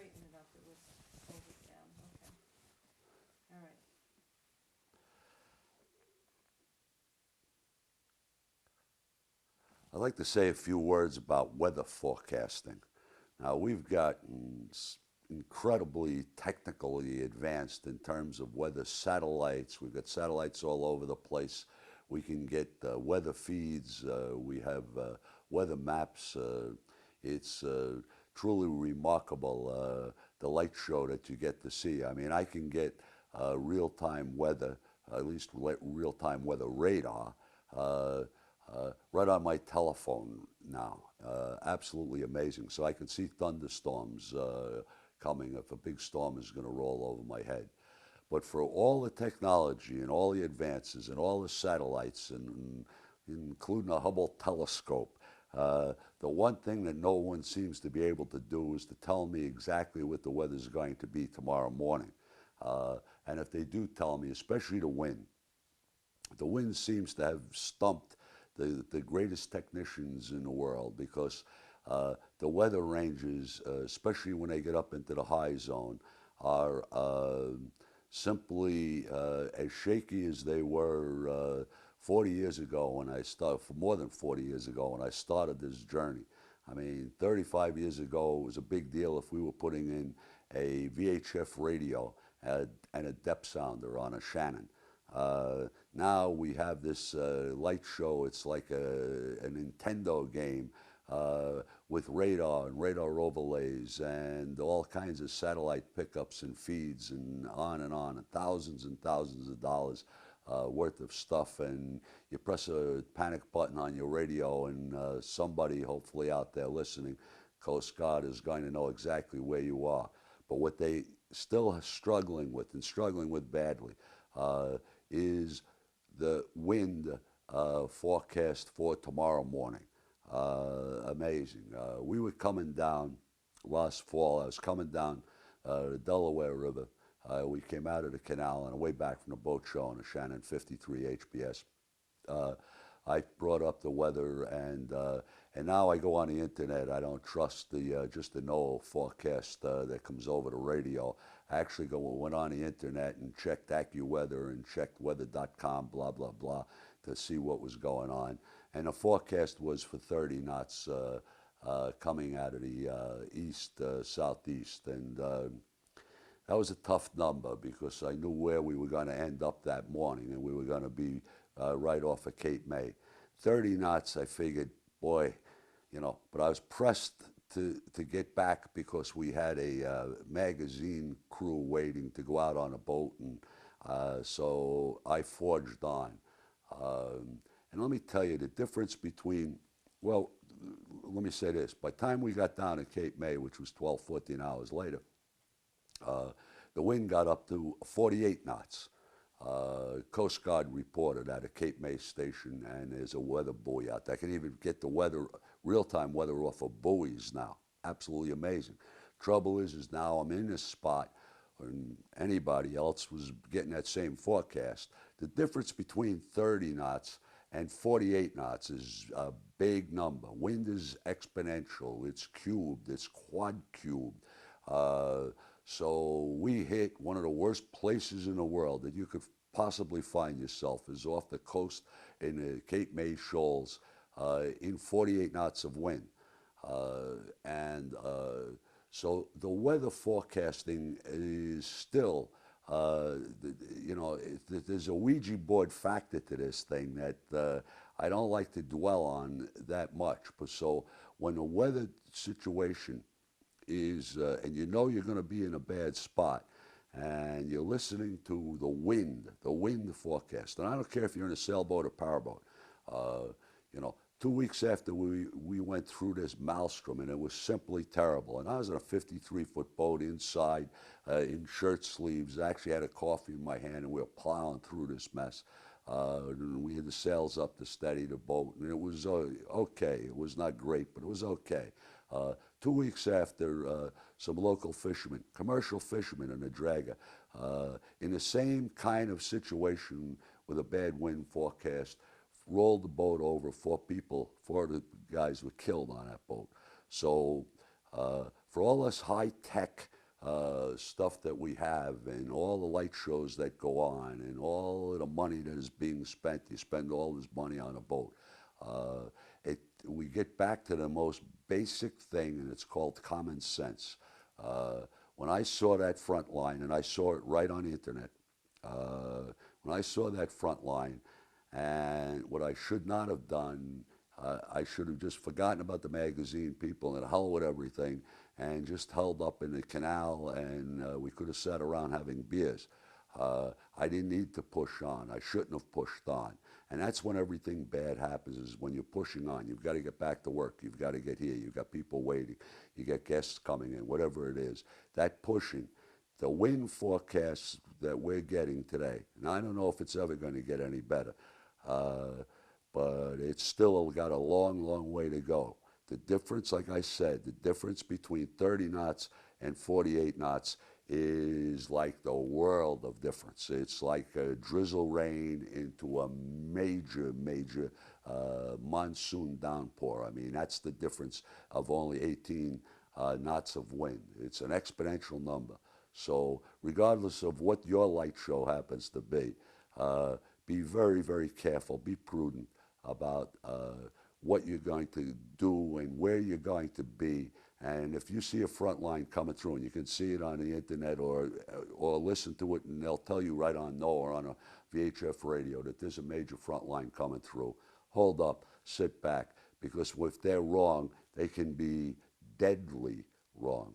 straighten it up, it would hold it down, okay. All right. I'd like to say a few words about weather forecasting. Now, we've gotten incredibly technically advanced in terms of weather satellites. We've got satellites all over the place. We can get weather feeds. We have weather maps. It's truly remarkable, the light show that you get to see. I mean, I can get real-time weather, at least real-time weather radar, uh, right on my telephone now. Absolutely amazing. So I can see thunderstorms coming if a big storm is going to roll over my head. But for all the technology and all the advances and all the satellites, and including a Hubble telescope, the one thing that no one seems to be able to do is to tell me exactly what the weather's going to be tomorrow morning. And if they do tell me, especially the wind seems to have stumped the greatest technicians in the world, because the weather ranges, especially when they get up into the high zone, are simply as shaky as they were 40 years ago when I started, for more than 40 years ago when I started this journey. I mean, 35 years ago, it was a big deal if we were putting in a VHF radio and a depth sounder on a Shannon. Now we have this light show. It's like a Nintendo game with radar and radar overlays and all kinds of satellite pickups and feeds and on, and thousands of dollars worth of stuff. And you press a panic button on your radio, and somebody, hopefully out there listening, Coast Guard, is going to know exactly where you are. But what they still are struggling with, and struggling with badly, is the wind forecast for tomorrow morning. Amazing. We were coming down last fall. I was coming down the Delaware River. We came out of the canal on the way back from the boat show on a Shannon 53 HBS. I brought up the weather, and now I go on the internet. I don't trust the just the NOAA forecast that comes over the radio. I actually went on the internet and checked AccuWeather and checked weather.com, blah blah blah, to see what was going on. And the forecast was for 30 knots coming out of the east southeast, and that was a tough number because I knew where we were going to end up that morning, and we were going to be right off of Cape May. 30 knots, I figured, boy, but I was pressed to get back because we had a magazine crew waiting to go out on a boat, and so I forged on. And let me tell you the difference between, well, let me say this. By the time we got down to Cape May, which was 12, 14 hours later, the wind got up to 48 knots. Coast Guard reported at a Cape May station, and there's a weather buoy out there. I can even get the weather, real-time weather, off of buoys now. Absolutely amazing. Trouble is now I'm in this spot, and anybody else was getting that same forecast. The difference between 30 knots and 48 knots is a big number. Wind is exponential. It's cubed. It's quad cubed. So we hit one of the worst places in the world that you could possibly find yourself, is off the coast in the Cape May Shoals in 48 knots of wind. So the weather forecasting is still, there's a Ouija board factor to this thing that I don't like to dwell on that much. But so when the weather situation is, and you know you're going to be in a bad spot, and you're listening to the wind forecast, and I don't care if you're in a sailboat or powerboat, 2 weeks after we went through this maelstrom, and it was simply terrible. And I was in a 53-foot boat inside, in shirt sleeves. I actually had a coffee in my hand, and we were plowing through this mess. We had the sails up to steady the boat, and it was okay. It was not great, but it was okay. 2 weeks after, some local fishermen, commercial fishermen in a dragger, in the same kind of situation with a bad wind forecast, rolled the boat over. Four of the guys were killed on that boat. So for all us high-tech stuff that we have and all the light shows that go on and all of the money that is being spent. You spend all this money on a boat. Uh, we get back to the most basic thing, and it's called common sense. When I saw that front line, and I saw it right on the internet, when I saw that front line, and what I should not have done, I should have just forgotten about the magazine people and hell with everything, and just held up in the canal, and we could have sat around having beers. I didn't need to push on. I shouldn't have pushed on. And that's when everything bad happens, is when you're pushing on. You've got to get back to work. You've got to get here. You've got people waiting. You get guests coming in, whatever it is. That pushing, the wind forecasts that we're getting today, and I don't know if it's ever going to get any better, but it's still got a long, long way to go. The difference, like I said, the difference between 30 knots and 48 knots is like the world of difference. It's like a drizzle rain into a major, major monsoon downpour. I mean, that's the difference of only 18 knots of wind. It's an exponential number. So regardless of what your light show happens to be very, very careful. Be prudent about what you're going to do and where you're going to be. And if you see a front line coming through, and you can see it on the internet or listen to it, and they'll tell you right on NOAA or on a VHF radio that there's a major front line coming through, hold up, sit back, because if they're wrong, they can be deadly wrong.